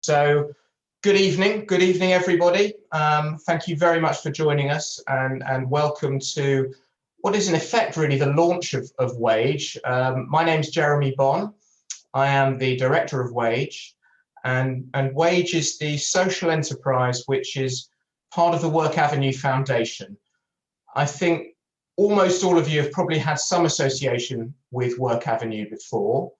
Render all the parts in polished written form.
So good evening everybody. Thank you very much for joining us, and welcome to what is in effect really the launch of Wage. My name's Jeremy Bohn. I am the director of Wage, and Wage is the social enterprise which is part of the Work Avenue Foundation. I think almost all of you have probably had some association with Work Avenue before.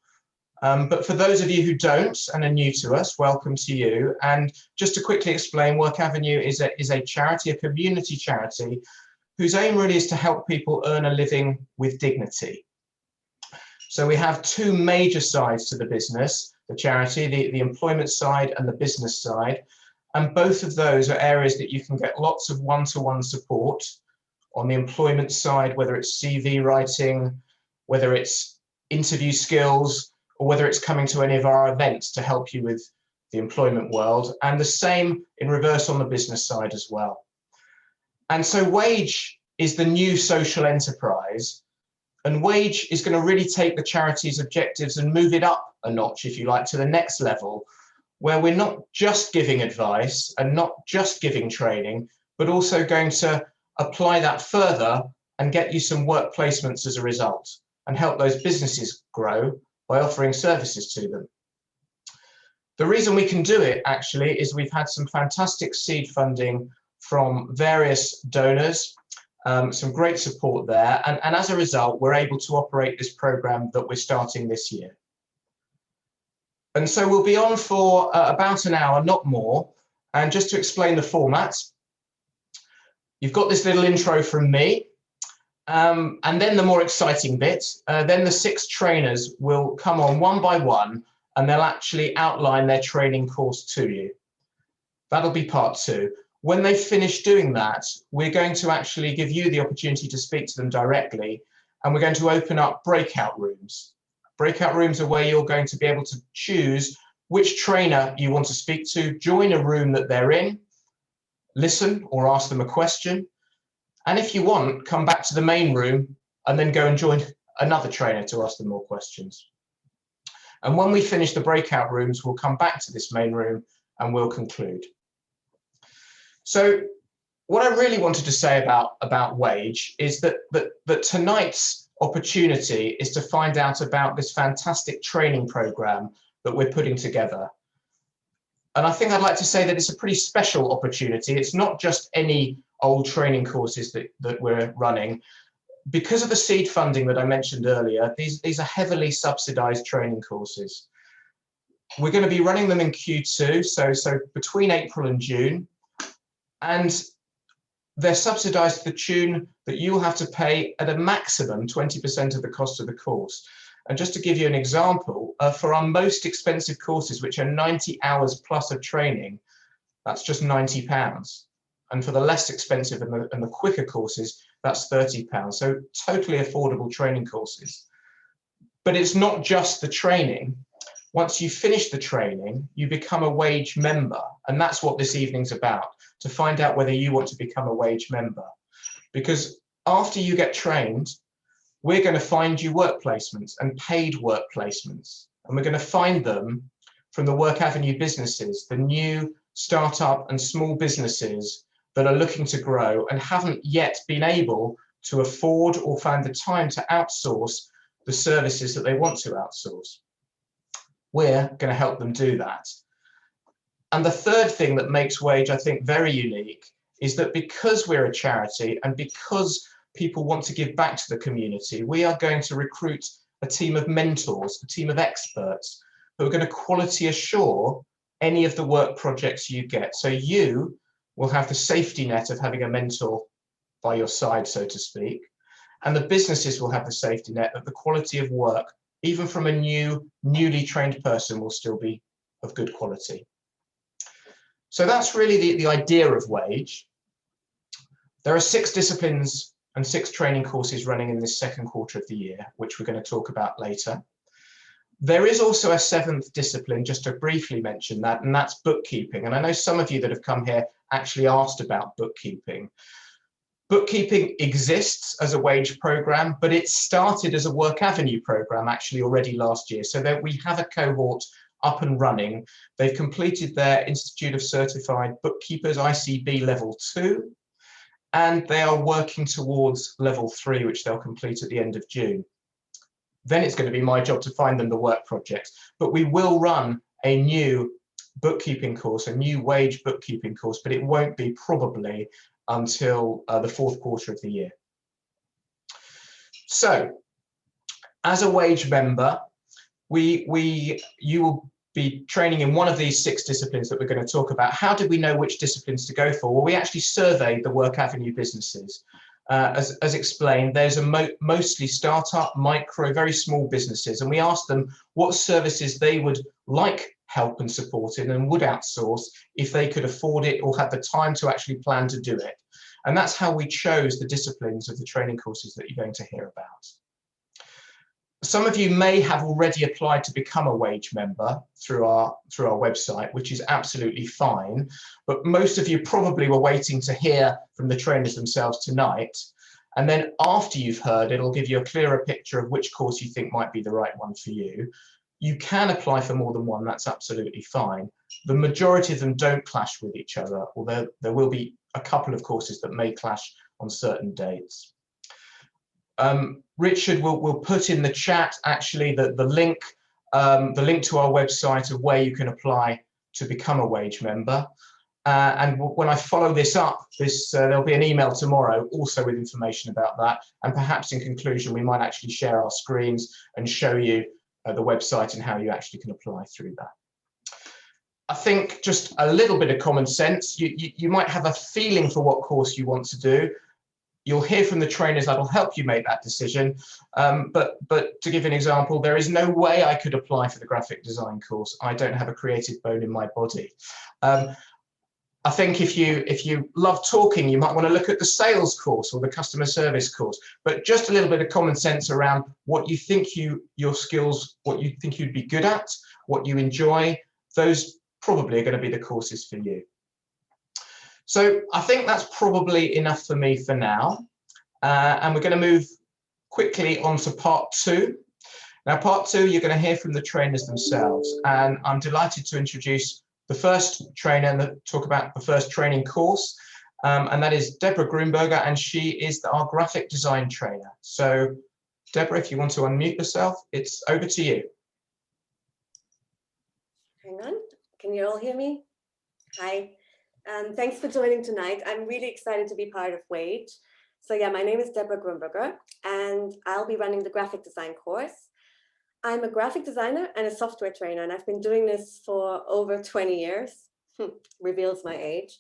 But for those of you who don't and are new to us, welcome to you. And just to quickly explain, Work Avenue is a charity, a community charity, whose aim really is to help people earn a living with dignity. So we have two major sides to the business, the charity, the employment side and the business side. And both of those are areas that you can get lots of one-to-one support. On the employment side, whether it's CV writing, whether it's interview skills, or whether it's coming to any of our events to help you with the employment world, and the same in reverse on the business side as well. And so Wage is the new social enterprise, and Wage is going to really take the charity's objectives and move it up a notch, if you like, to the next level, where we're not just giving advice and not just giving training, but also going to apply that further and get you some work placements as a result, and help those businesses grow by offering services to them. The reason we can do it actually is we've had some fantastic seed funding from various donors, some great support there, and as a result we're able to operate this program that we're starting this year. And so we'll be on for about an hour, not more. And just to explain the format, you've got this little intro from me. And then the more exciting bit, then the 6 trainers will come on one by one, and they'll actually outline their training course to you. That'll be part 2. When they finish doing that, we're going to actually give you the opportunity to speak to them directly, and we're going to open up breakout rooms. Breakout rooms are where you're going to be able to choose which trainer you want to speak to, join a room that they're in, listen or ask them a question. And if you want, come back to the main room and then go and join another trainer to ask them more questions. And when we finish the breakout rooms, we'll come back to this main room and we'll conclude. So what I really wanted to say about Wage is that tonight's opportunity is to find out about this fantastic training program that we're putting together. And I think I'd like to say that it's a pretty special opportunity. It's not just any old training courses that we're running. Because of the seed funding that I mentioned earlier, these are heavily subsidized training courses. We're going to be running them in Q2, so between April and June, and they're subsidized to the tune that you will have to pay at a maximum 20% of the cost of the course. And just to give you an example, for our most expensive courses, which are 90 hours plus of training, that's just £90. And for the less expensive and the quicker courses, that's £30. So totally affordable training courses. But it's not just the training. Once you finish the training, you become a Wage member. And that's what this evening's about, to find out whether you want to become a Wage member. Because after you get trained, we're going to find you work placements and paid work placements. And we're going to find them from the Work Avenue businesses, the new startup and small businesses that are looking to grow and haven't yet been able to afford or find the time to outsource the services that they want to outsource. We're going to help them do that. And the third thing that makes Wage, I think, very unique is that because we're a charity and because people want to give back to the community, we are going to recruit a team of mentors, a team of experts who are going to quality assure any of the work projects you get. So you will have the safety net of having a mentor by your side, so to speak. And the businesses will have the safety net that the quality of work, even from a newly trained person, will still be of good quality. So that's really the idea of Wage. There are 6 disciplines and 6 training courses running in this second quarter of the year, which we're going to talk about later. There is also a 7th discipline, just to briefly mention that, and that's bookkeeping. And I know some of you that have come here actually asked about bookkeeping. Bookkeeping exists as a Wage program, but it started as a Work Avenue program actually already last year. So that we have a cohort up and running. They've completed their Institute of Certified Bookkeepers ICB Level 2, and they are working towards Level 3, which they'll complete at the end of June. Then it's going to be my job to find them the work projects. But we will run a new bookkeeping course, a new wage bookkeeping course, but it won't be probably until the fourth quarter of the year. So, as a wage member, you will be training in one of these 6 disciplines that we're going to talk about. How did we know which disciplines to go for? Well, we actually surveyed the Work Avenue businesses. As explained, there's mostly startup, micro, very small businesses, and we asked them what services they would like help and support in and would outsource if they could afford it or had the time to actually plan to do it. And that's how we chose the disciplines of the training courses that you're going to hear about. Some of you may have already applied to become a wage member through our website, which is absolutely fine. But most of you probably were waiting to hear from the trainers themselves tonight. And then after you've heard, it'll give you a clearer picture of which course you think might be the right one for you. You can apply for more than one, that's absolutely fine. The majority of them don't clash with each other, although there will be a couple of courses that may clash on certain dates. Richard will put in the chat actually the link to our website of where you can apply to become a wage member. And when I follow this up, there'll be an email tomorrow also with information about that. And perhaps in conclusion, we might actually share our screens and show you the website and how you actually can apply through that. I think just a little bit of common sense. You might have a feeling for what course you want to do. You'll hear from the trainers that'll help you make that decision. But to give an example, there is no way I could apply for the graphic design course. I don't have a creative bone in my body. I think if you love talking, you might want to look at the sales course or the customer service course. But just a little bit of common sense around what you think your skills, what you think you'd be good at, what you enjoy, those probably are going to be the courses for you. So I think that's probably enough for me for now. And we're going to move quickly on to part 2. Now, part 2, you're going to hear from the trainers themselves. And I'm delighted to introduce the first trainer and talk about the first training course. And that is Deborah Gruenberger, and she is our graphic design trainer. So Deborah, if you want to unmute yourself, it's over to you. Hang on, can you all hear me? Hi. Thanks for joining tonight. I'm really excited to be part of Wage. So yeah, my name is Deborah Gruenberger, and I'll be running the graphic design course. I'm a graphic designer and a software trainer, and I've been doing this for over 20 years. Reveals my age.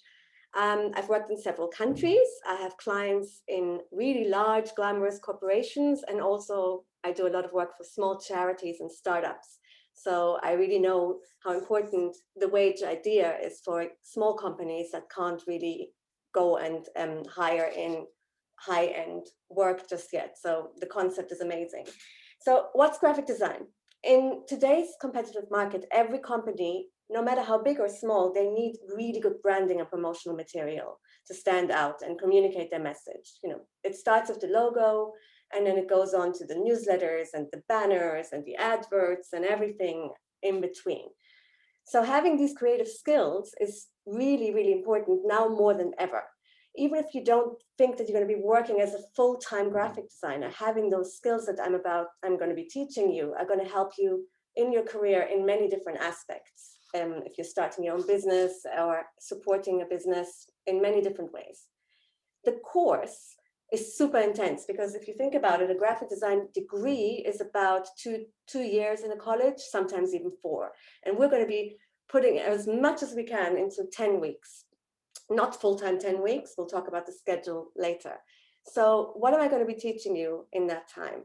I've worked in several countries. I have clients in really large, glamorous corporations, and also I do a lot of work for small charities and startups. So I really know how important the wage idea is for small companies that can't really go and hire in high-end work just yet. So the concept is amazing. So what's graphic design? In today's competitive market, every company, no matter how big or small, they need really good branding and promotional material to stand out and communicate their message. You know, it starts with the logo, and then it goes on to the newsletters and the banners and the adverts and everything in between. So having these creative skills is really, really important now more than ever. Even if you don't think that you're going to be working as a full-time graphic designer, having those skills that I'm going to be teaching you are going to help you in your career in many different aspects. If you're starting your own business or supporting a business in many different ways. The course is super intense because if you think about it, a graphic design degree is about two years in a college, sometimes even 4. And we're going to be putting as much as we can into 10 weeks. Not full-time 10 weeks. We'll talk about the schedule later. So what am I going to be teaching you in that time?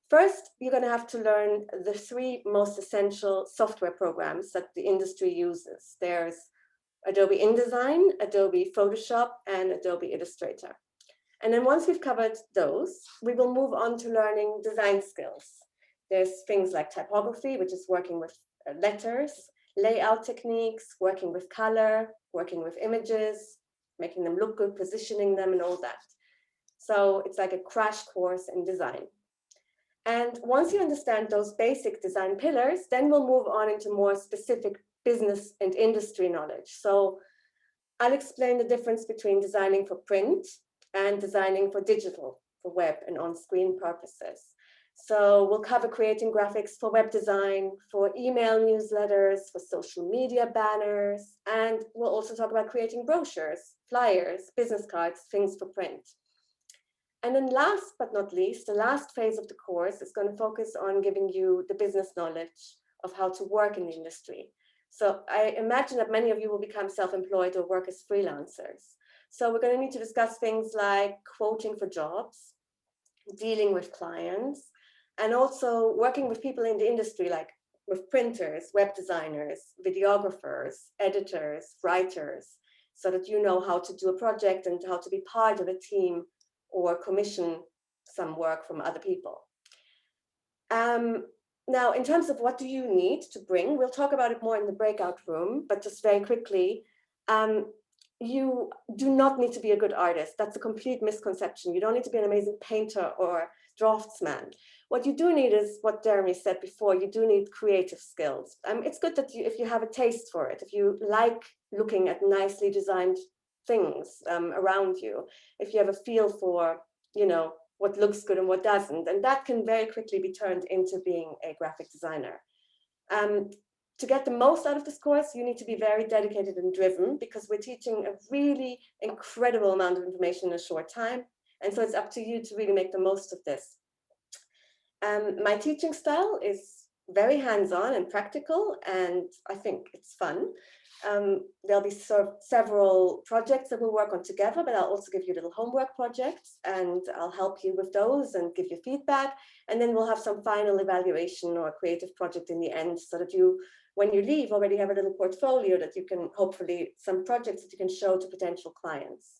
First, you're going to have to learn the 3 most essential software programs that the industry uses. There's Adobe InDesign, Adobe Photoshop, and Adobe Illustrator. And then once we've covered those, we will move on to learning design skills. There's things like typography, which is working with letters, layout techniques, working with color, working with images, making them look good, positioning them, and all that. So it's like a crash course in design. And once you understand those basic design pillars, then we'll move on into more specific business and industry knowledge. So I'll explain the difference between designing for print and designing for digital, for web and on-screen purposes. So we'll cover creating graphics for web design, for email newsletters, for social media banners, and we'll also talk about creating brochures, flyers, business cards, things for print. And then last but not least, the last phase of the course is going to focus on giving you the business knowledge of how to work in the industry. So I imagine that many of you will become self-employed or work as freelancers. So we're going to need to discuss things like quoting for jobs, dealing with clients, and also working with people in the industry, like with printers, web designers, videographers, editors, writers, so that you know how to do a project and how to be part of a team or commission some work from other people. Now, in terms of what do you need to bring, we'll talk about it more in the breakout room, but just very quickly, you do not need to be a good artist. That's a complete misconception. You don't need to be an amazing painter or draftsman. What you do need is what Jeremy said before, you do need creative skills. It's good that if you have a taste for it, if you like looking at nicely designed things around you, if you have a feel for, what looks good and what doesn't, and that can very quickly be turned into being a graphic designer. To get the most out of this course, you need to be very dedicated and driven, because we're teaching a really incredible amount of information in a short time. And so it's up to you to really make the most of this. My teaching style is very hands-on and practical, and I think it's fun. There'll be several projects that we'll work on together, but I'll also give you little homework projects, and I'll help you with those and give you feedback. And then we'll have some final evaluation or creative project in the end, so that you, when you leave, already have a little portfolio that you can, hopefully some projects that you can show to potential clients.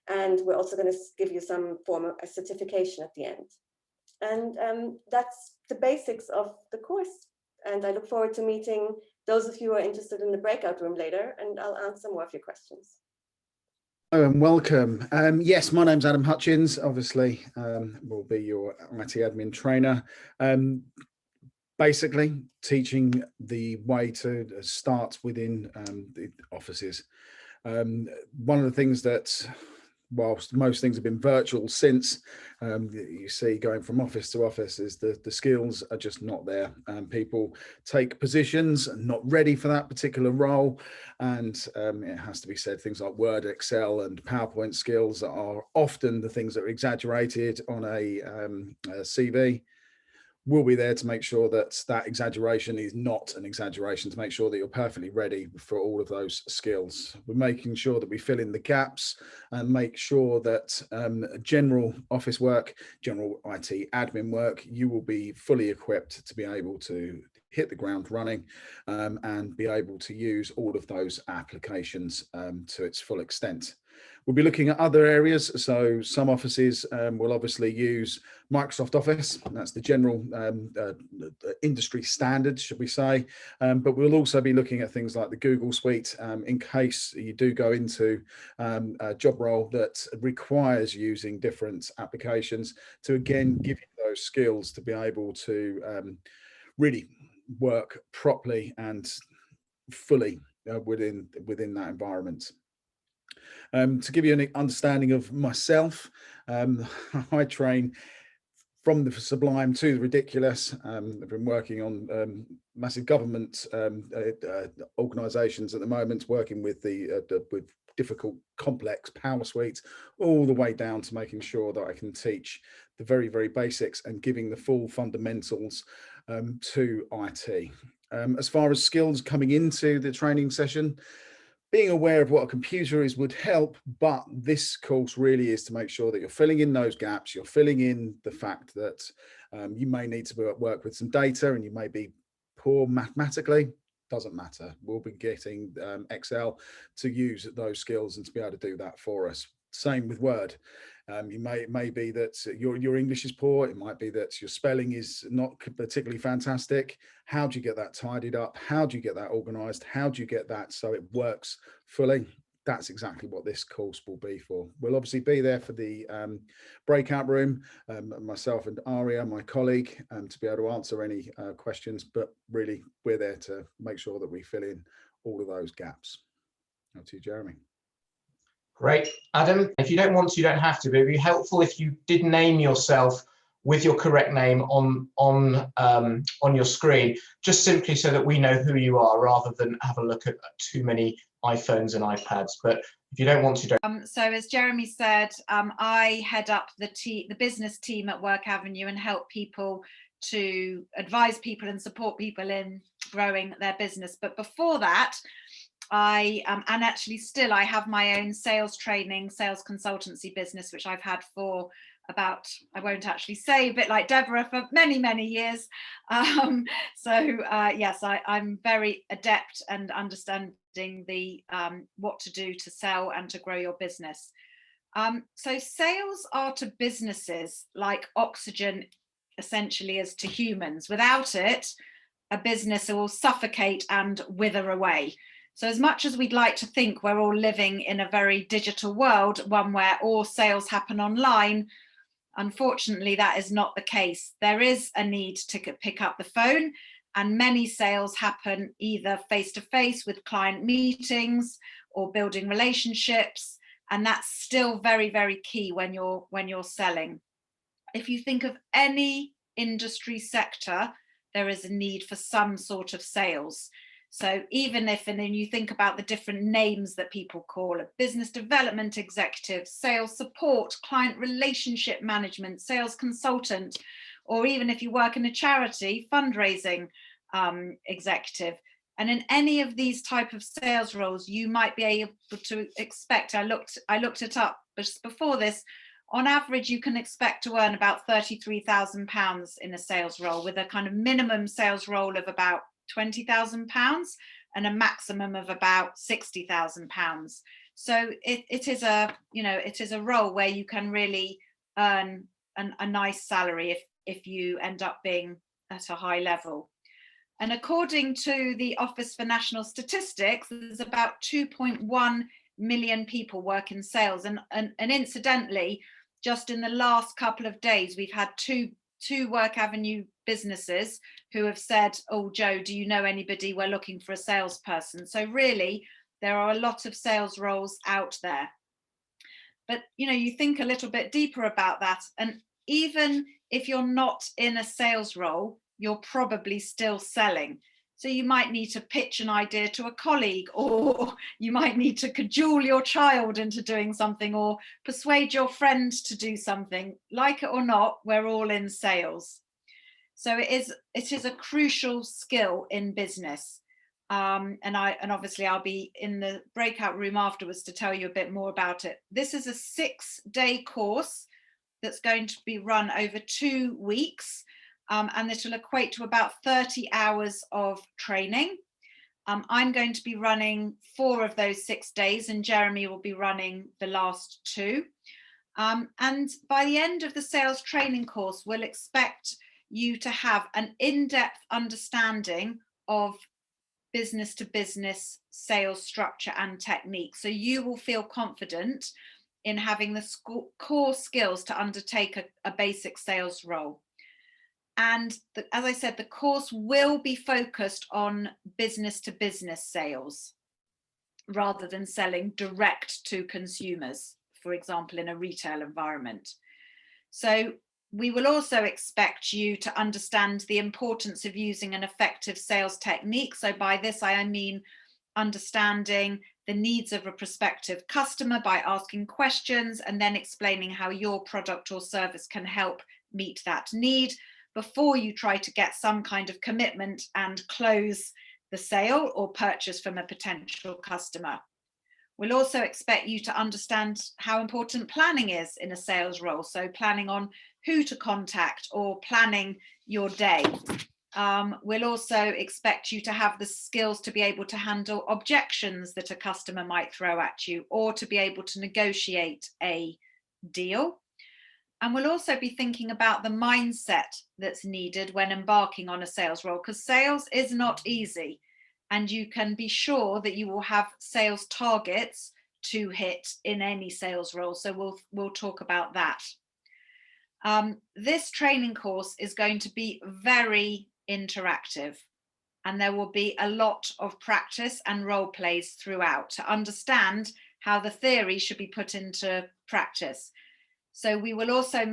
And we're also going to give you some form of a certification at the end. And that's the basics of the course. And I look forward to meeting those of you who are interested in the breakout room later, and I'll answer more of your questions. Hello and welcome. Yes, my name's Adam Hutchins, obviously, will be your IT admin trainer. Basically, teaching the way to start within the offices. One of the things that, whilst most things have been virtual since, you see going from office to office, is the skills are just not there. People take positions not ready for that particular role, and it has to be said, things like Word, Excel and PowerPoint skills are often the things that are exaggerated on a CV. We'll be there to make sure that that exaggeration is not an exaggeration, to make sure that you're perfectly ready for all of those skills. We're making sure that we fill in the gaps and make sure that general office work, general IT admin work, you will be fully equipped to be able to hit the ground running and be able to use all of those applications to its full extent. We'll be looking at other areas. So some offices will obviously use Microsoft Office. That's the general industry standard, should we say. But we'll also be looking at things like the Google Suite in case you do go into a job role that requires using different applications to, again, give you those skills to be able to really work properly and fully within that environment. To give you an understanding of myself, I train from the sublime to the ridiculous. I've been working on massive government organisations at the moment, working with with difficult, complex power suites, all the way down to making sure that I can teach the very, very basics and giving the full fundamentals to IT. As far as skills coming into the training session, being aware of what a computer is would help, but this course really is to make sure that you're filling in those gaps, you're filling in the fact that you may need to work with some data and you may be poor mathematically. Doesn't matter. We'll be getting Excel to use those skills and to be able to do that for us. Same with Word. It may be that your English is poor. It might be that your spelling is not particularly fantastic. How do you get that tidied up? How do you get that organized? How do you get that so it works fully? that's exactly what this course will be for. We'll obviously be there for the breakout room, myself and Aria, my colleague, to be able to answer any questions, but really we're there to make sure that we fill in all of those gaps. Now to you, Jeremy. Great. Adam, if you don't want to, you don't have to, but it'd be helpful if you did name yourself with your correct name on your screen, just simply so that we know who you are, rather than have a look at too many iPhones and iPads. But if you don't want to, don't. So as Jeremy said, I head up the business team at Work Avenue and help people to advise people and support people in growing their business. But before that, I have my own sales training, sales consultancy business, which I've had for about, I won't actually say, a bit like Deborah, for many, many years. Yes, I'm very adept and understanding the what to do to sell and to grow your business. So sales are to businesses like oxygen essentially is to humans. Without it, a business will suffocate and wither away. So as much as we'd like to think we're all living in a very digital world, one where all sales happen online, unfortunately, that is not the case. There is a need to pick up the phone, and many sales happen either face-to-face with client meetings or building relationships, and that's still very, very key when you're selling. If you think of any industry sector, there is a need for some sort of sales. So even if, and then you think about the different names that people call a business development executive, sales support, client relationship management, sales consultant, or even if you work in a charity, fundraising executive. And in any of these type of sales roles, you might be able to expect, I looked it up just before this, on average, you can expect to earn about £33,000 in a sales role, with a kind of minimum sales role of about £20,000 and a maximum of about £60,000. So it is a role where you can really earn a nice salary if you end up being at a high level. And according to the Office for National Statistics, there's about 2.1 million people work in sales, and incidentally, just in the last couple of days, we've had two Work Avenue businesses who have said, "Oh, Joe, do you know anybody? We're looking for a salesperson." So really, there are a lot of sales roles out there. But you think a little bit deeper about that, and even if you're not in a sales role, you're probably still selling. So you might need to pitch an idea to a colleague, or you might need to cajole your child into doing something, or persuade your friend to do something. Like it or not, we're all in sales. So it is a crucial skill in business. And obviously I'll be in the breakout room afterwards to tell you a bit more about it. This is a 6-day course that's going to be run over 2 weeks. And it will equate to about 30 hours of training. I'm going to be running 4 of those 6 days, and Jeremy will be running the last 2. And by the end of the sales training course, we'll expect you to have an in-depth understanding of business to business sales structure and technique. So you will feel confident in having the core skills to undertake a basic sales role. And as I said, the course will be focused on business to business sales rather than selling direct to consumers, for example, in a retail environment. So we will also expect you to understand the importance of using an effective sales technique. So by this, I mean understanding the needs of a prospective customer by asking questions and then explaining how your product or service can help meet that need, before you try to get some kind of commitment and close the sale or purchase from a potential customer. We'll also expect you to understand how important planning is in a sales role. So planning on who to contact or planning your day. We'll also expect you to have the skills to be able to handle objections that a customer might throw at you, or to be able to negotiate a deal. And we'll also be thinking about the mindset that's needed when embarking on a sales role, because sales is not easy. And you can be sure that you will have sales targets to hit in any sales role. So we'll talk about that. This training course is going to be very interactive, and there will be a lot of practice and role plays throughout to understand how the theory should be put into practice. So we will also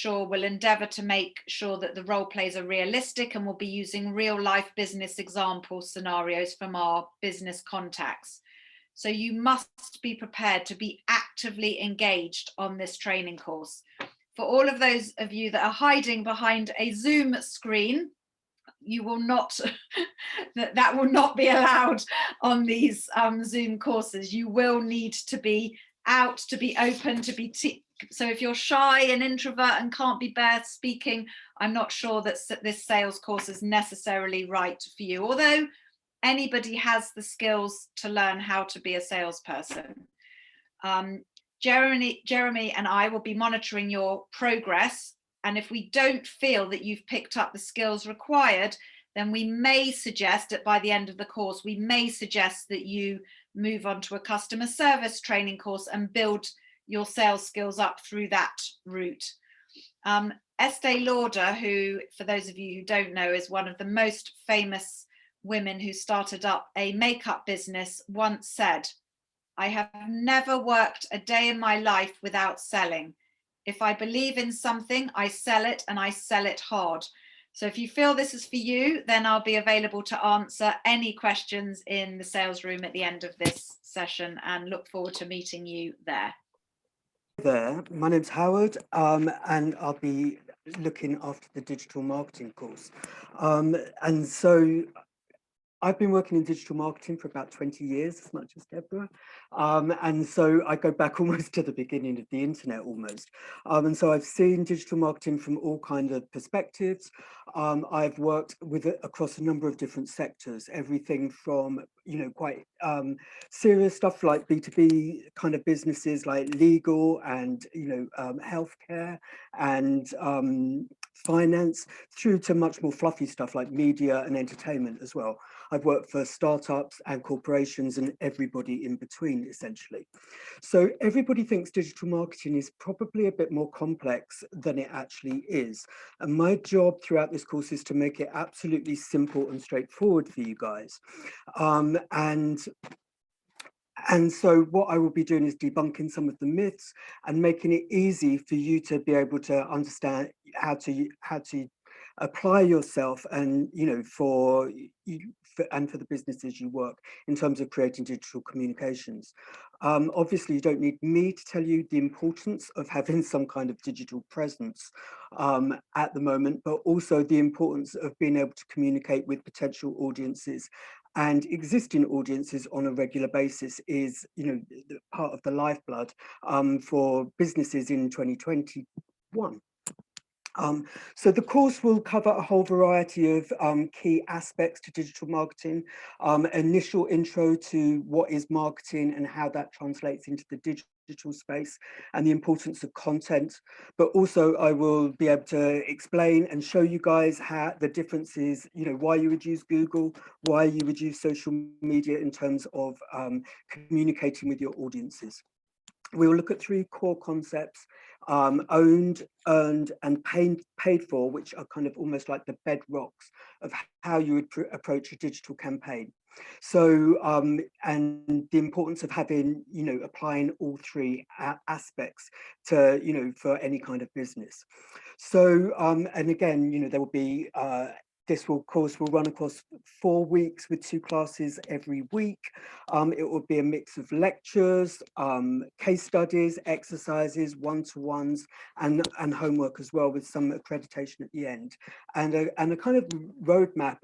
we'll endeavour to make sure that the role plays are realistic, and we'll be using real life business example scenarios from our business contacts. So you must be prepared to be actively engaged on this training course. For all of those of you that are hiding behind a Zoom screen, you will not, that will not be allowed on these Zoom courses. You will need to be out, to be open, to be, so if you're shy and introvert and can't be bare speaking, I'm not sure that this sales course is necessarily right for you, although anybody has the skills to learn how to be a salesperson. Jeremy and I will be monitoring your progress, and if we don't feel that you've picked up the skills required, then we may suggest that by the end of the course, we may suggest that you move on to a customer service training course and build your sales skills up through that route. Estee Lauder, who, for those of you who don't know, is one of the most famous women who started up a makeup business, once said, "I have never worked a day in my life without selling. If I believe in something, I sell it, and I sell it hard." So if you feel this is for you, then I'll be available to answer any questions in the sales room at the end of this session, and look forward to meeting you there. There, my name's Howard, and I'll be looking after the digital marketing course. And so I've been working in digital marketing for about 20 years, as much as Deborah. And so I go back almost to the beginning of the internet almost. And so I've seen digital marketing from all kinds of perspectives. I've worked with it across a number of different sectors, everything from, quite serious stuff like B2B kind of businesses like legal and, healthcare and finance, through to much more fluffy stuff like media and entertainment as well. I've worked for startups and corporations and everybody in between, essentially. So everybody thinks digital marketing is probably a bit more complex than it actually is. And my job throughout this course is to make it absolutely simple and straightforward for you guys. And so what I will be doing is debunking some of the myths and making it easy for you to be able to understand how to apply yourself and, for the businesses you work in terms of creating digital communications. Obviously, you don't need me to tell you the importance of having some kind of digital presence at the moment, but also the importance of being able to communicate with potential audiences and existing audiences on a regular basis is, part of the lifeblood for businesses in 2021. So the course will cover a whole variety of key aspects to digital marketing, initial intro to what is marketing and how that translates into the digital space and the importance of content, but also I will be able to explain and show you guys how the differences, why you would use Google, why you would use social media in terms of communicating with your audiences. We will look at 3 core concepts: owned, earned, and paid for, which are kind of almost like the bedrocks of how you would approach a digital campaign. So, and the importance of having, applying all 3 aspects to, for any kind of business. So, and again, there will be, this course will run across 4 weeks with 2 classes every week. It will be a mix of lectures, case studies, exercises, one-to-ones, and homework as well, with some accreditation at the end, and a kind of roadmap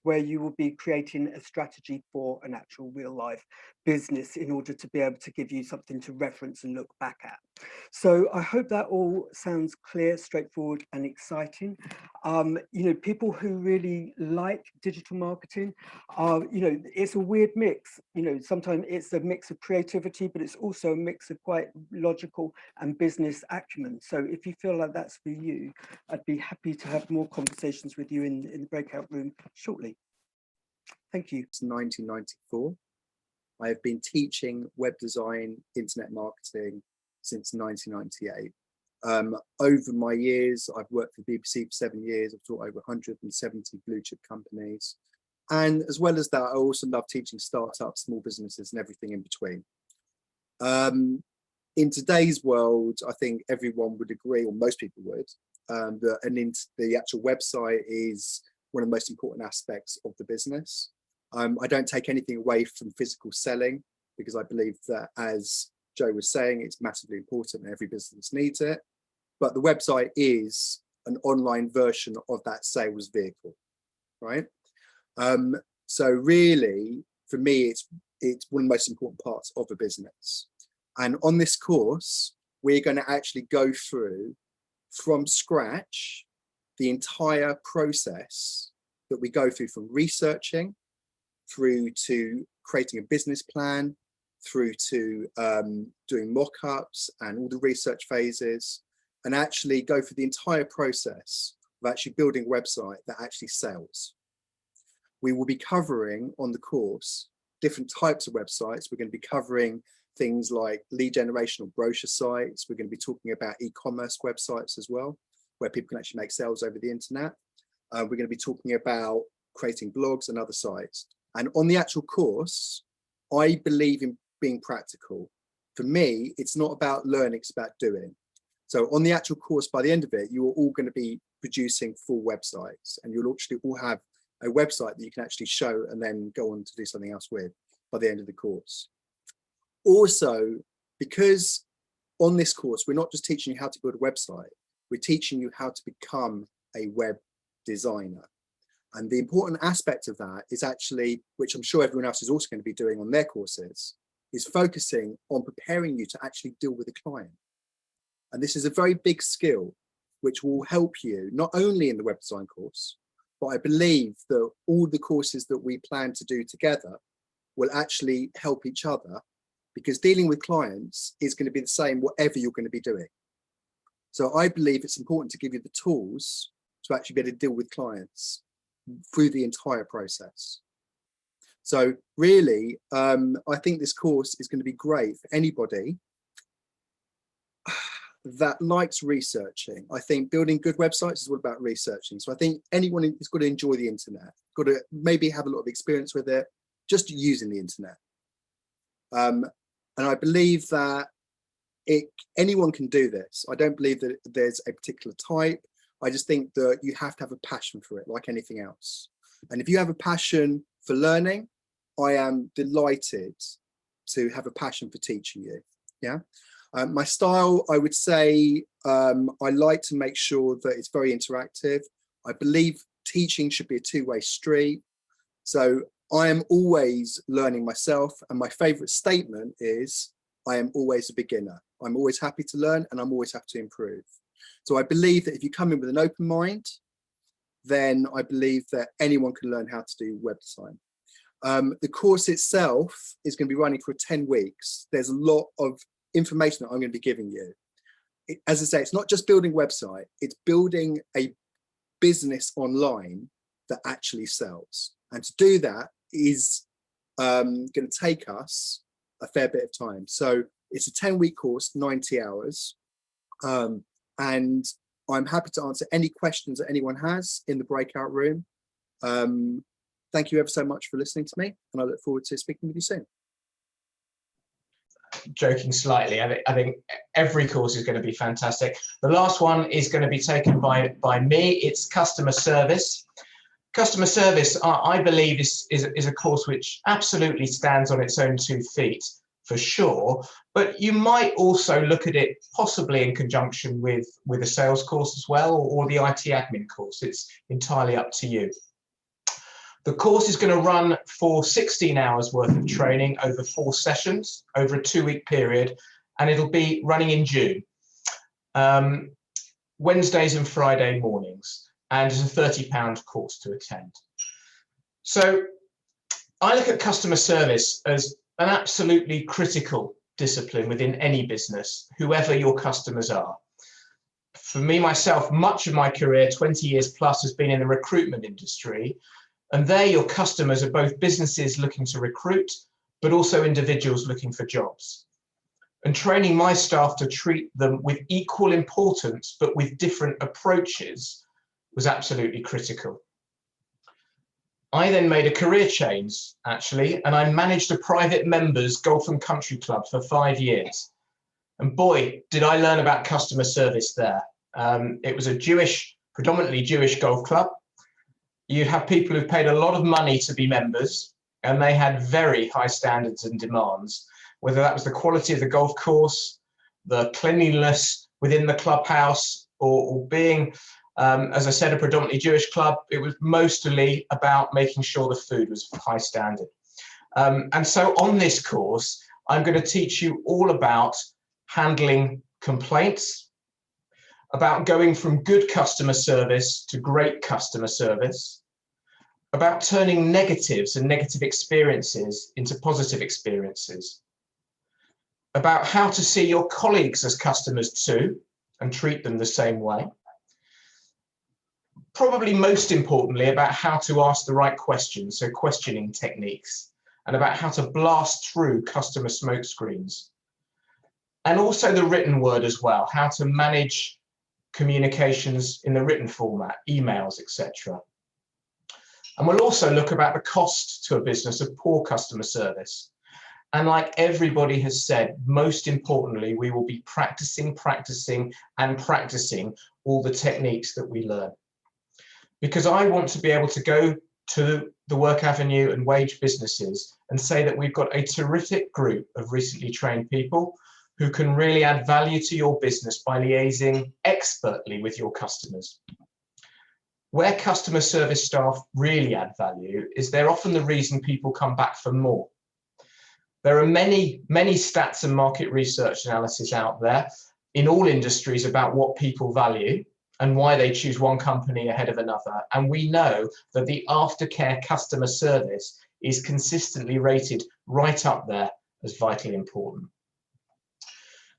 where you will be creating a strategy for an actual real-life business in order to be able to give you something to reference and look back at. So I hope that all sounds clear, straightforward, and exciting. People who really like digital marketing are, it's a weird mix. Sometimes it's a mix of creativity, but it's also a mix of quite logical and business acumen. So if you feel like that's for you, I'd be happy to have more conversations with you in the breakout room shortly. Thank you. It's 1994. I have been teaching web design, internet marketing since 1998. Over my years, I've worked for BBC for 7 years. I've taught over 170 blue chip companies. And as well as that, I also love teaching startups, small businesses and everything in between. In today's world, I think everyone would agree, or most people would, that the actual website is one of the most important aspects of the business. I don't take anything away from physical selling, because I believe that, as Joe was saying, it's massively important and every business needs it. But the website is an online version of that sales vehicle, right? So really, for me, it's one of the most important parts of a business. And on this course, we're going to actually go through from scratch the entire process that we go through, from researching through to creating a business plan, through to doing mock-ups and all the research phases, and actually go through the entire process of actually building a website that actually sells. We will be covering on the course different types of websites. We're going to be covering things like lead generation or brochure sites. We're going to be talking about e-commerce websites as well, where people can actually make sales over the internet. We're going to be talking about creating blogs and other sites. And on the actual course, I believe in being practical. For me, it's not about learning, it's about doing. So on the actual course, by the end of it, you are all going to be producing full websites, and you'll actually all have a website that you can actually show and then go on to do something else with by the end of the course. Also, because on this course, we're not just teaching you how to build a website, we're teaching you how to become a web designer. And the important aspect of that is actually, which I'm sure everyone else is also going to be doing on their courses, is focusing on preparing you to actually deal with a client. And this is a very big skill, which will help you not only in the web design course, but I believe that all the courses that we plan to do together will actually help each other, because dealing with clients is going to be the same whatever you're going to be doing. So I believe it's important to give you the tools to actually be able to deal with clients through the entire process. So really, I think this course is going to be great for anybody that likes researching. I think building good websites is all about researching. So I think anyone who's got to enjoy the internet, got to maybe have a lot of experience with it, just using the internet. And I believe that anyone can do this. I don't believe that there's a particular type. I just think that you have to have a passion for it, like anything else. And if you have a passion for learning, I am delighted to have a passion for teaching you. Yeah. My style, I would say, I like to make sure that it's very interactive. I believe teaching should be a two-way street. So I am always learning myself. And my favorite statement is, I am always a beginner. I'm always happy to learn and I'm always happy to improve. So I believe that if you come in with an open mind, then I believe that anyone can learn how to do web design. The course itself is going to be running for 10 weeks. There's a lot of information that I'm going to be giving you. As I say, it's not just building a website, it's building a business online that actually sells. And to do that is going to take us a fair bit of time. So it's a 10-week course, 90 hours. And I'm happy to answer any questions that anyone has in the breakout room. Thank you ever so much for listening to me, and I look forward to speaking with you soon. Joking slightly, I think every course is going to be fantastic. The last one is going to be taken by me. It's customer service. Customer service, I believe, is a course which absolutely stands on its own 2 feet, for sure. But you might also look at it possibly in conjunction with a sales course as well, or the IT admin course. It's entirely up to you. The course is going to run for 16 hours worth of training over 4 sessions over a 2-week period, and it'll be running in June, Wednesdays and Friday mornings, and it's a £30 course to attend. So I look at customer service as an absolutely critical discipline within any business, whoever your customers are. For me, myself, much of my career, 20 years plus, has been in the recruitment industry. And there your customers are both businesses looking to recruit, but also individuals looking for jobs. And training my staff to treat them with equal importance, but with different approaches, was absolutely critical. I then made a career change, actually, and I managed a private members golf and country club for 5 years. And boy, did I learn about customer service there. It was a predominantly Jewish golf club. You have people who paid a lot of money to be members, and they had very high standards and demands, whether that was the quality of the golf course, the cleanliness within the clubhouse, or being, as I said, a predominantly Jewish club. It was mostly about making sure the food was of high standard. And so on this course, I'm going to teach you all about handling complaints, about going from good customer service to great customer service, about turning negatives and negative experiences into positive experiences, about how to see your colleagues as customers too and treat them the same way. Probably most importantly, about how to ask the right questions, so questioning techniques, and about how to blast through customer smoke screens. And also the written word as well, how to manage communications in the written format, emails, etc. And we'll also look about the cost to a business of poor customer service. And like everybody has said, most importantly, we will be practicing all the techniques that we learn. Because I want to be able to go to the Work Avenue and Wage businesses and say that we've got a terrific group of recently trained people who can really add value to your business by liaising expertly with your customers. Where customer service staff really add value is they're often the reason people come back for more. There are many stats and market research analysis out there in all industries about what people value and why they choose one company ahead of another. And we know that the aftercare customer service is consistently rated right up there as vitally important.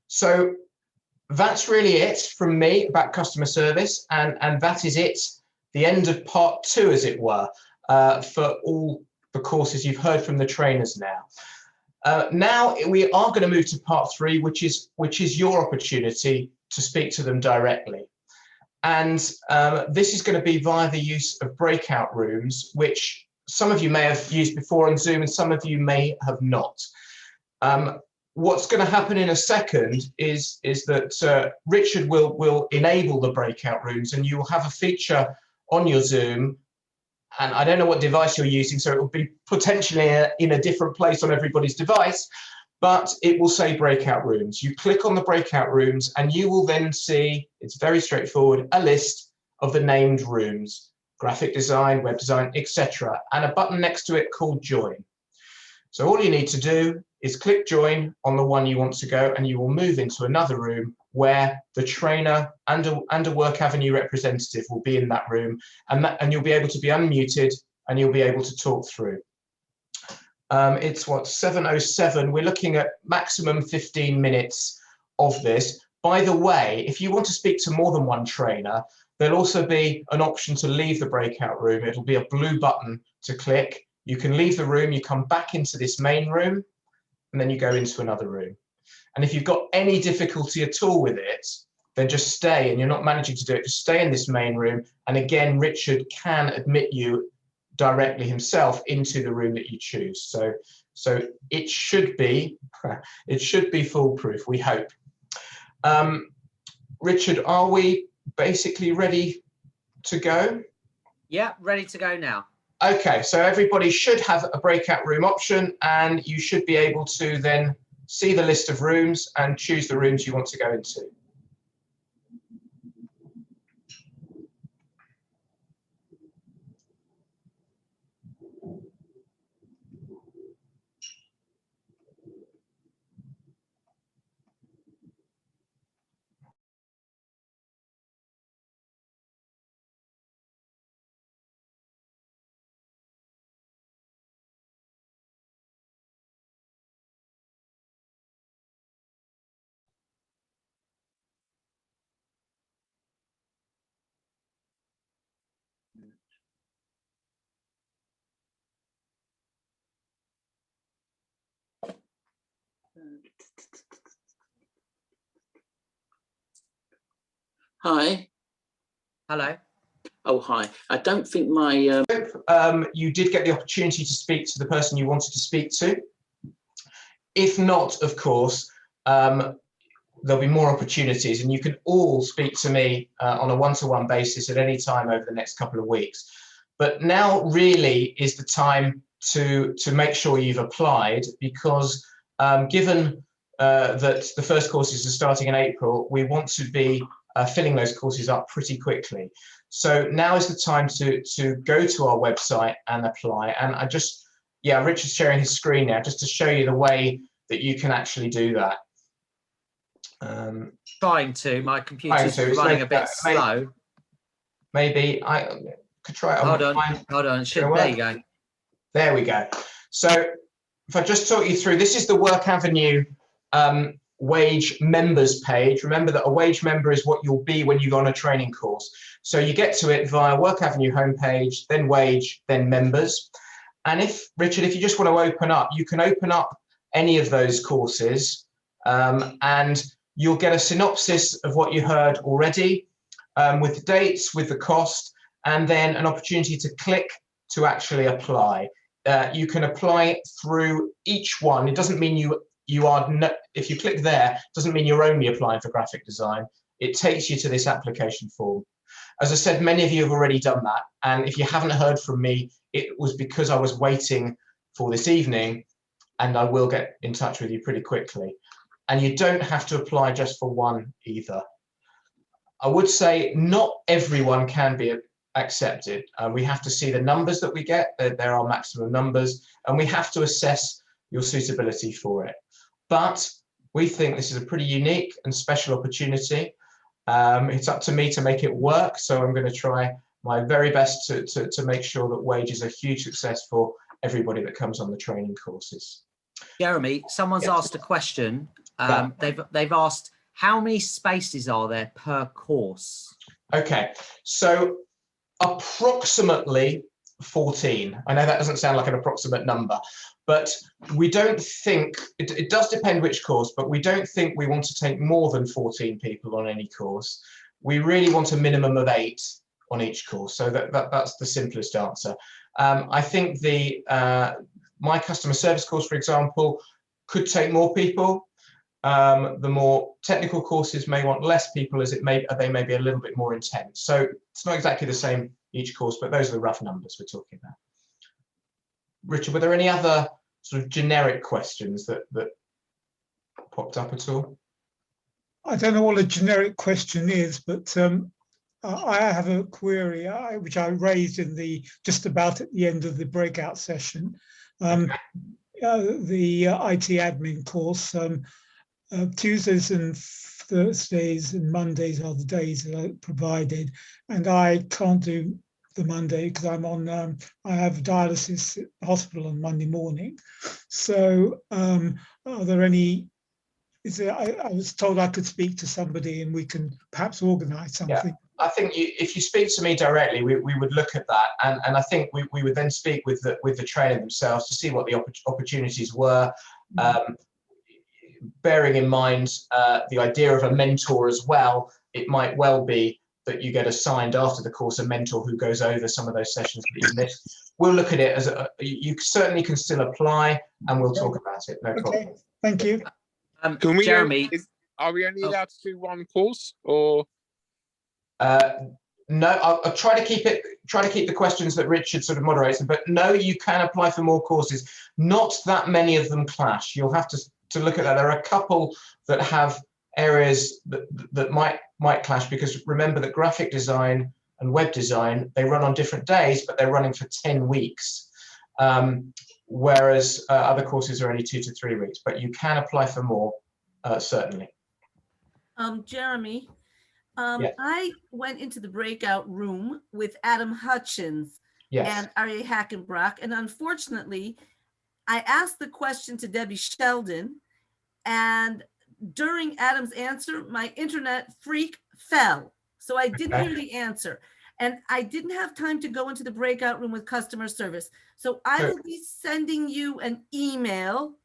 So that's really it from me about customer service, and that is it, the end of part 2, as it were, for all the courses you've heard from the trainers now. Now we are going to move to part 3, which is your opportunity to speak to them directly. And this is going to be via the use of breakout rooms, which some of you may have used before on Zoom and some of you may have not. What's going to happen in a second is that Richard will enable the breakout rooms, and you will have a feature on your Zoom, and I don't know what device you're using, so it will be potentially in a different place on everybody's device, but it will say breakout rooms. You click on the breakout rooms and you will then see, it's very straightforward, a list of the named rooms, graphic design, web design, etc., and a button next to it called join. So all you need to do is click join on the one you want to go, and you will move into another room where the trainer and a Work Avenue representative will be in that room, and you'll be able to be unmuted and you'll be able to talk through. It's what, 7:07. We're looking at maximum 15 minutes of this. By the way, if you want to speak to more than one trainer, there'll also be an option to leave the breakout room. It'll be a blue button to click. You can leave the room, you come back into this main room, and then you go into another room. And if you've got any difficulty at all with it, then just stay, and you're not managing to do it, just stay in this main room. And again, Richard can admit you directly himself into the room that you choose. So it should be foolproof, we hope. Richard, are we basically ready to go? Yeah, ready to go now. Okay, so everybody should have a breakout room option, and you should be able to then see the list of rooms and choose the rooms you want to go into. Hi. Hello. Oh, hi. I don't think my... You did get the opportunity to speak to the person you wanted to speak to. If not, of course, there'll be more opportunities, and you can all speak to me on a one-to-one basis at any time over the next couple of weeks. But now really is the time to make sure you've applied, because given that the first courses are starting in April, we want to be filling those courses up pretty quickly. So now is the time to go to our website and apply. And Richard's sharing his screen now just to show you the way that you can actually do that. Trying to. My computer's running a bit slow. Maybe I could try it. Hold on. There you go. There we go. So if I just talk you through, this is the Work Avenue wage members page. Remember that a wage member is what you'll be when you go on a training course. So you get to it via Work Avenue homepage, then wage, then members. And Richard, if you just want to open up, you can open up any of those courses, and you'll get a synopsis of what you heard already, with the dates, with the cost, and then an opportunity to click to actually apply. You can apply through each one. It doesn't mean if you click there, it doesn't mean you're only applying for graphic design. It takes you to this application form. As I said, many of you have already done that. And if you haven't heard from me, it was because I was waiting for this evening, and I will get in touch with you pretty quickly. And you don't have to apply just for one either. I would say not everyone can be accepted. We have to see the numbers that we get. There are maximum numbers, and we have to assess your suitability for it. But we think this is a pretty unique and special opportunity. It's up to me to make it work, so I'm going to try my very best to make sure that Wage is a huge success for everybody that comes on the training courses. Jeremy, someone's asked a question. They've asked, how many spaces are there per course? Okay, so approximately 14. I know that doesn't sound like an approximate number, but we don't think, it does depend which course, but we don't think we want to take more than 14 people on any course. We really want a minimum of 8 on each course. So that's the simplest answer. I think my customer service course, for example, could take more people. The more technical courses may want less people, as they may be a little bit more intense. So it's not exactly the same each course, but those are the rough numbers we're talking about. Richard, were there any other sort of generic questions that popped up at all? I don't know what a generic question is, but I have a query which I raised just about at the end of the breakout session. The IT admin course, Tuesdays and Thursdays and Mondays are the days that are provided, and I can't do the Monday because I'm on. I have dialysis at the hospital on Monday morning. So, are there any? I was told I could speak to somebody and we can perhaps organise something. Yeah. I think if you speak to me directly, we would look at that, and I think we would then speak with the trainer themselves to see what the opportunities were. Bearing in mind the idea of a mentor as well, it might well be that you get assigned after the course a mentor who goes over some of those sessions that you missed. We'll look at it as you certainly can still apply, and we'll talk about it. No problem. Okay, thank you. Can we, Jeremy, are we only allowed to do one course, or? No, I'll try to keep the questions that Richard sort of moderates, but no, you can apply for more courses. Not that many of them clash. You'll have to look at that. There are a couple that have areas that might clash, because remember that graphic design and web design, they run on different days, but they're running for 10 weeks. Whereas other courses are only 2 to 3 weeks, but you can apply for more, certainly. Jeremy, Yes. I went into the breakout room with Adam Hutchins and Aria Hackenbrock, and unfortunately, I asked the question to Debbie Sheldon, and during Adam's answer, my internet freak fell. So I didn't hear the answer. And I didn't have time to go into the breakout room with customer service. So I will be sending you an email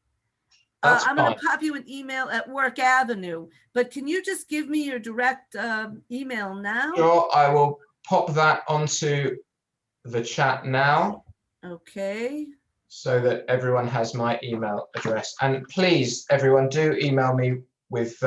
I'm going to pop you an email at Work Avenue, but can you just give me your direct email now? Sure, I will pop that onto the chat now. Okay. So that everyone has my email address. And please, everyone, do email me with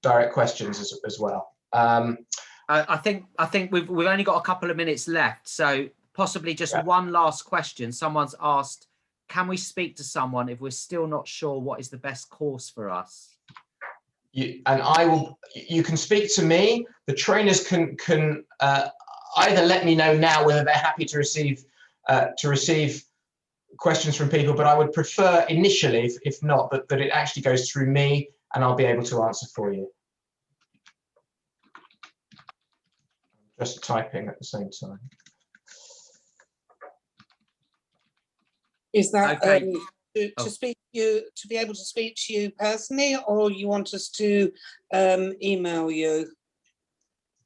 direct questions as well. I think we've only got a couple of minutes left, so possibly just one last question. Someone's asked, can we speak to someone if we're still not sure what is the best course for us? You can speak to me. The trainers can either let me know now whether they're happy to receive questions from people, but I would prefer initially, if not, that it actually goes through me and I'll be able to answer for you. Just typing at the same time. Is that okay. to speak you, to be able to speak to you personally, or you want us to email you?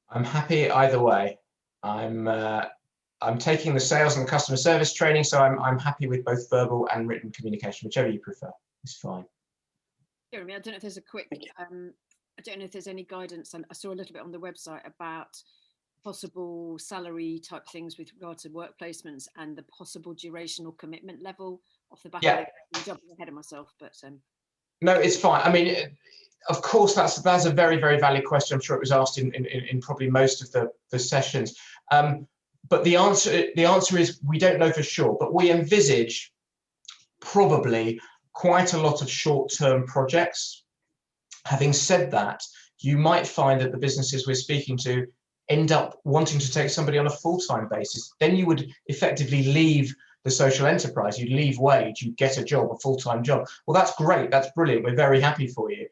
I'm happy either way. I'm taking the sales and customer service training, so I'm happy with both verbal and written communication, whichever you prefer. It's fine. Jeremy, I don't know if there's a quick, I don't know if there's any guidance, and I saw a little bit on the website about possible salary type things with regard to work placements and the possible duration or commitment level off the back of it. I'm jumping ahead of myself, but no, it's fine. I mean, of course, that's a very, very valid question. I'm sure it was asked in probably most of the sessions. But the answer is we don't know for sure, but we envisage probably quite a lot of short-term projects. Having said that, you might find that the businesses we're speaking to end up wanting to take somebody on a full-time basis. Then you would effectively leave the social enterprise, you'd leave Wage, you'd get a job, a full-time job. Well, that's great, that's brilliant, we're very happy for you.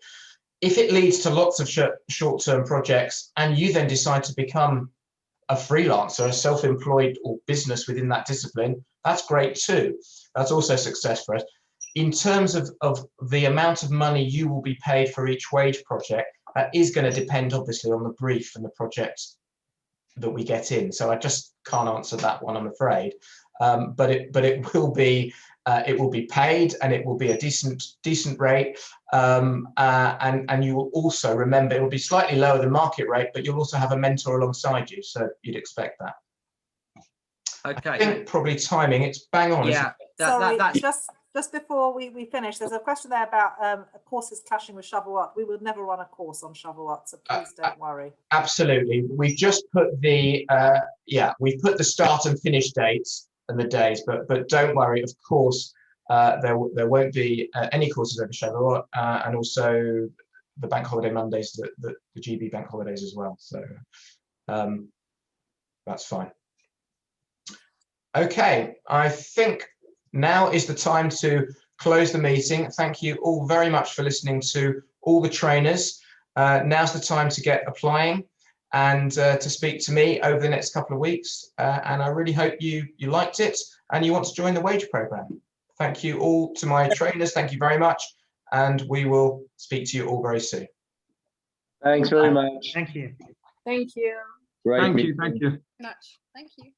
If it leads to lots of short-term projects and you then decide to become a freelancer, a self-employed or business within that discipline, that's great too. That's also success for us. In terms of the amount of money you will be paid for each Wage project, that is going to depend obviously on the brief and the project that we get in. So I just can't answer that one, I'm afraid. But it will be paid, and it will be a decent rate. And you will also remember it will be slightly lower than market rate, but you'll also have a mentor alongside you, so you'd expect that. Okay. I think probably timing, it's bang on. Yeah. Sorry, just before we finish, there's a question there about courses clashing with Shavuot. We would never run a course on Shavuot, so please don't worry. Absolutely. We've just put the we've put the start and finish dates and the days, but don't worry, of course, there won't be any courses over Shavuot, and also the bank holiday Mondays, the GB bank holidays as well. So that's fine. Okay, I think now is the time to close the meeting. Thank you all very much for listening to all the trainers. Now's the time to get applying and to speak to me over the next couple of weeks. And I really hope you liked it and you want to join the Wage program. Thank you all to my trainers. Thank you very much. And we will speak to you all very soon. Thanks very much. Thank you. thank you. Great. Thank you. Thank you. Much. Thank you.